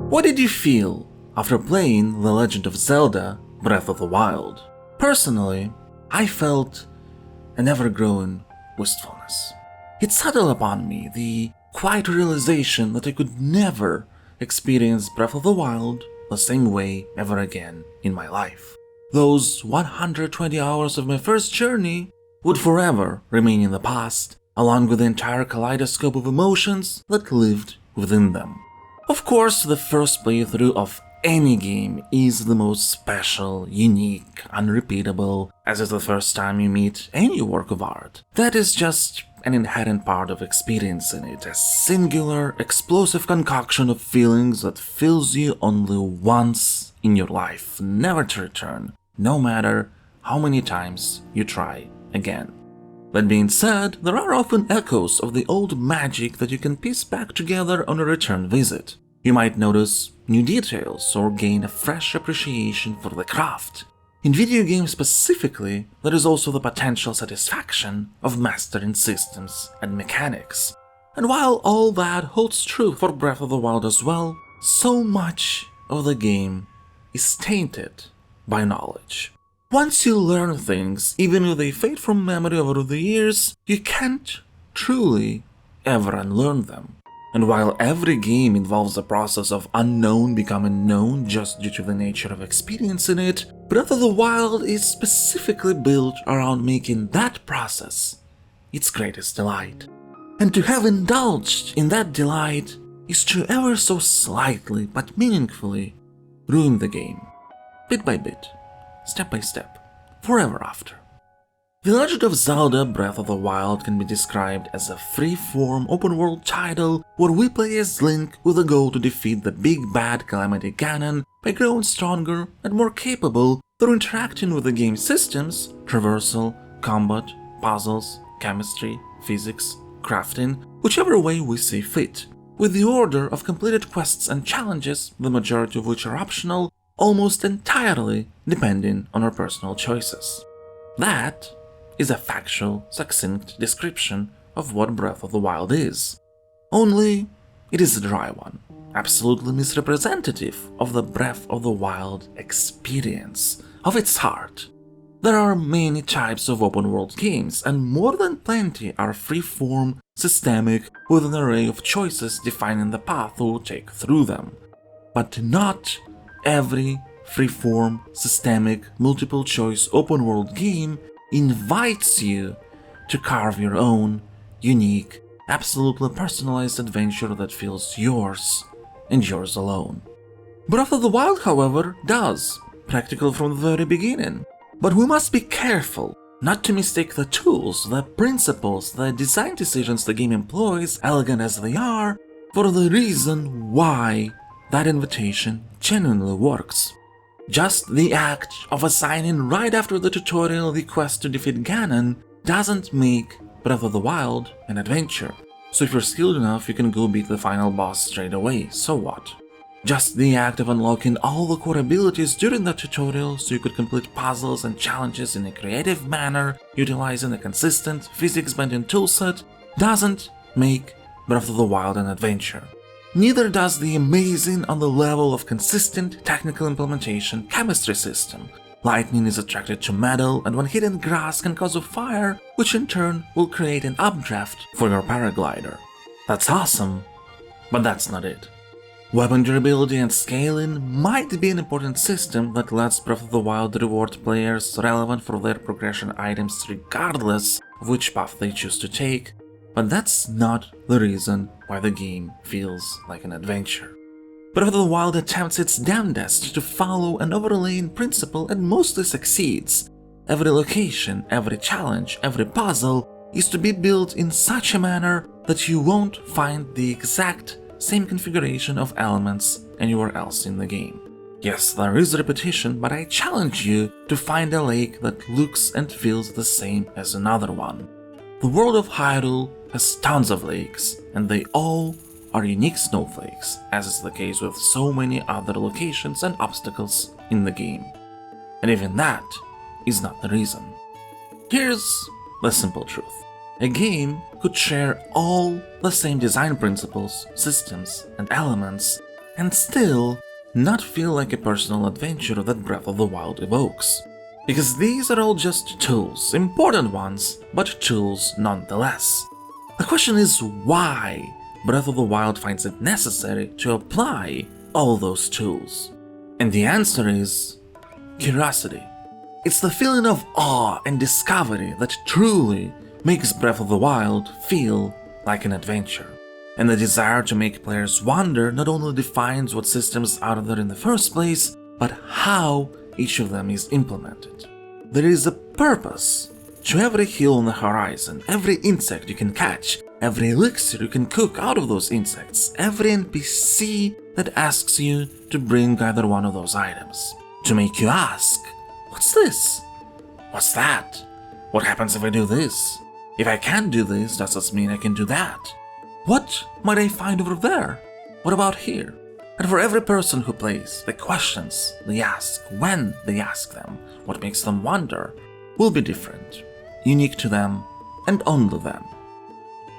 What did you feel after playing The Legend of Zelda Breath of the Wild? Personally, I felt an ever-growing wistfulness. It settled upon me, the quiet realization that I could never experience Breath of the Wild the same way ever again in my life. Those 120 hours of my first journey would forever remain in the past, along with the entire kaleidoscope of emotions that lived within them. Of course, the first playthrough of any game is the most special, unique, unrepeatable, as it's the first time you meet any work of art. That is just an inherent part of experiencing it, a singular, explosive concoction of feelings that fills you only once in your life, never to return, no matter how many times you try again. That being said, there are often echoes of the old magic that you can piece back together on a return visit. You might notice new details or gain a fresh appreciation for the craft. In video games specifically, there is also the potential satisfaction of mastering systems and mechanics. And while all that holds true for Breath of the Wild as well, so much of the game is tainted by knowledge. Once you learn things, even if they fade from memory over the years, you can't truly ever unlearn them. And while every game involves the process of unknown becoming known just due to the nature of experiencing it, Breath of the Wild is specifically built around making that process its greatest delight. And to have indulged in that delight is to ever so slightly but meaningfully ruin the game, bit by bit, step by step, forever after. The Legend of Zelda Breath of the Wild can be described as a free-form open-world title where we play as Link with a goal to defeat the big bad Calamity Ganon by growing stronger and more capable through interacting with the game's systems, traversal, combat, puzzles, chemistry, physics, crafting, whichever way we see fit, with the order of completed quests and challenges, the majority of which are optional, almost entirely depending on our personal choices. That is a factual, succinct description of what Breath of the Wild is. Only, it is a dry one, absolutely misrepresentative of the Breath of the Wild experience, of its heart. There are many types of open-world games, and more than plenty are free-form, systemic, with an array of choices defining the path we'll take through them. But not every free-form, systemic, multiple-choice open-world game invites you to carve your own, unique, absolutely personalized adventure that feels yours and yours alone. Breath of the Wild, however, does, practical from the very beginning. But we must be careful not to mistake the tools, the principles, the design decisions the game employs, elegant as they are, for the reason why that invitation genuinely works. Just the act of assigning right after the tutorial the quest to defeat Ganon doesn't make Breath of the Wild an adventure. So if you're skilled enough, you can go beat the final boss straight away, so what? Just the act of unlocking all the core abilities during that tutorial so you could complete puzzles and challenges in a creative manner, utilizing a consistent, physics-bending toolset, doesn't make Breath of the Wild an adventure. Neither does the amazing on the level of consistent technical implementation chemistry system. Lightning is attracted to metal, and when hit in grass can cause a fire, which in turn will create an updraft for your paraglider. That's awesome, but that's not it. Weapon durability and scaling might be an important system that lets Breath of the Wild reward players relevant for their progression items regardless of which path they choose to take, but that's not the reason why the game feels like an adventure. Breath of the Wild attempts its damnedest to follow an overlaying principle and mostly succeeds. Every location, every challenge, every puzzle is to be built in such a manner that you won't find the exact same configuration of elements anywhere else in the game. Yes, there is repetition, but I challenge you to find a lake that looks and feels the same as another one. The world of Hyrule has tons of lakes, and they all are unique snowflakes, as is the case with so many other locations and obstacles in the game. And even that is not the reason. Here's the simple truth. A game could share all the same design principles, systems, and elements, and still not feel like a personal adventure that Breath of the Wild evokes. Because these are all just tools, important ones, but tools nonetheless. The question is why Breath of the Wild finds it necessary to apply all those tools. And the answer is curiosity. It's the feeling of awe and discovery that truly makes Breath of the Wild feel like an adventure. And the desire to make players wonder not only defines what systems are there in the first place, but how each of them is implemented. There is a purpose to every hill on the horizon, every insect you can catch, every elixir you can cook out of those insects, every NPC that asks you to bring either one of those items. To make you ask, what's this? What's that? What happens if I do this? If I can't do this, does this mean I can do that? What might I find over there? What about here? And for every person who plays, the questions they ask, when they ask them, what makes them wonder, will be different, unique to them, and only them.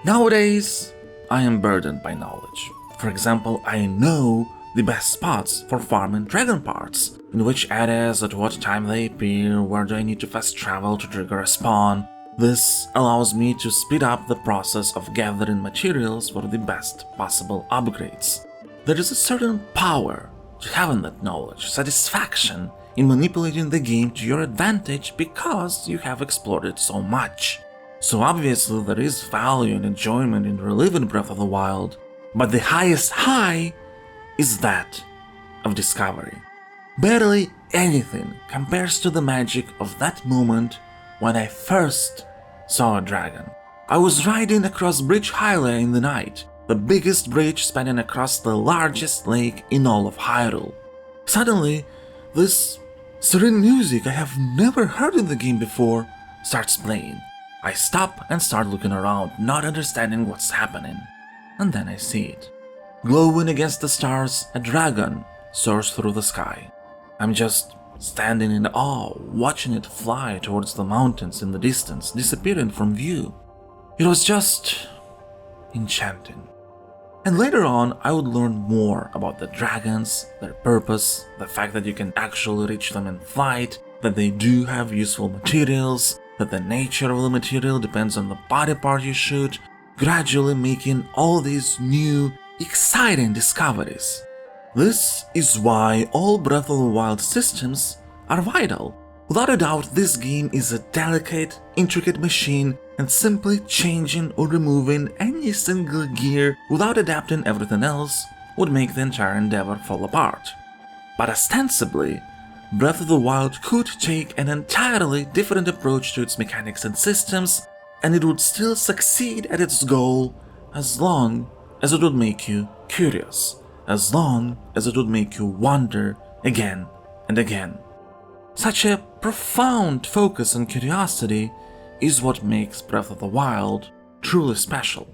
Nowadays, I am burdened by knowledge. For example, I know the best spots for farming dragon parts, in which areas, at what time they appear, where do I need to fast travel to trigger a spawn. This allows me to speed up the process of gathering materials for the best possible upgrades. There is a certain power to having that knowledge, satisfaction in manipulating the game to your advantage because you have explored it so much. So obviously there is value and enjoyment in reliving Breath of the Wild, but the highest high is that of discovery. Barely anything compares to the magic of that moment when I first saw a dragon. I was riding across Bridge Hylia in the night, the biggest bridge spanning across the largest lake in all of Hyrule. Suddenly, this serene music I have never heard in the game before starts playing. I stop and start looking around, not understanding what's happening. And then I see it. Glowing against the stars, a dragon soars through the sky. I'm just standing in awe, watching it fly towards the mountains in the distance, disappearing from view. It was just enchanting. And later on, I would learn more about the dragons, their purpose, the fact that you can actually reach them in flight, that they do have useful materials, that the nature of the material depends on the body part you shoot, gradually making all these new, exciting discoveries. This is why all Breath of the Wild systems are vital. Without a doubt, this game is a delicate, intricate machine, and simply changing or removing any single gear without adapting everything else would make the entire endeavor fall apart. But ostensibly, Breath of the Wild could take an entirely different approach to its mechanics and systems, and it would still succeed at its goal as long as it would make you curious, as long as it would make you wonder again and again. Such a profound focus on curiosity is what makes Breath of the Wild truly special.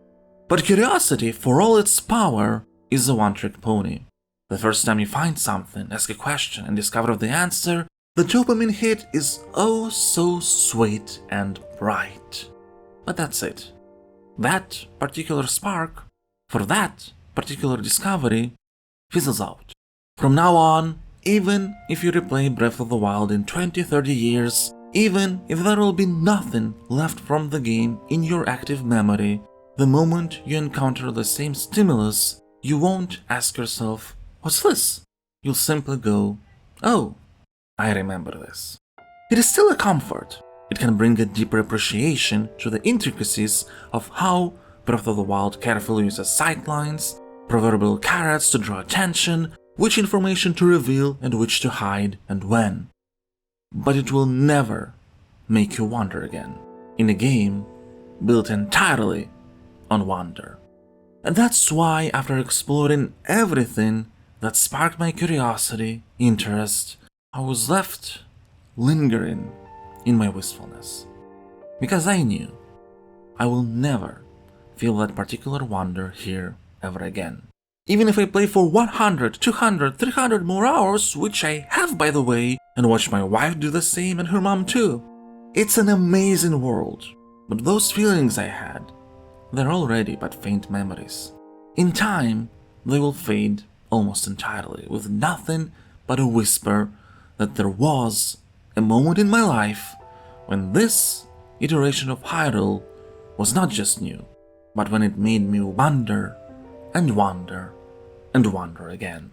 But curiosity, for all its power, is a one-trick pony. The first time you find something, ask a question, and discover the answer, the dopamine hit is oh so sweet and bright. But that's it. That particular spark, for that particular discovery, fizzles out. From now on, even if you replay Breath of the Wild in 20-30 years, even if there will be nothing left from the game in your active memory, the moment you encounter the same stimulus, you won't ask yourself, what's this? You'll simply go, oh, I remember this. It is still a comfort. It can bring a deeper appreciation to the intricacies of how Breath of the Wild carefully uses sightlines, proverbial carrots to draw attention, which information to reveal and which to hide and when. But it will never make you wonder again, in a game built entirely on wonder. And that's why, after exploring everything that sparked my curiosity, interest, I was left lingering in my wistfulness. Because I knew I will never feel that particular wonder here ever again. Even if I play for 100, 200, 300 more hours, which I have by the way, and watch my wife do the same and her mom too. It's an amazing world, but those feelings I had, they're already but faint memories. In time, they will fade almost entirely, with nothing but a whisper that there was a moment in my life when this iteration of Hyrule was not just new, but when it made me wonder and wonder and wonder again.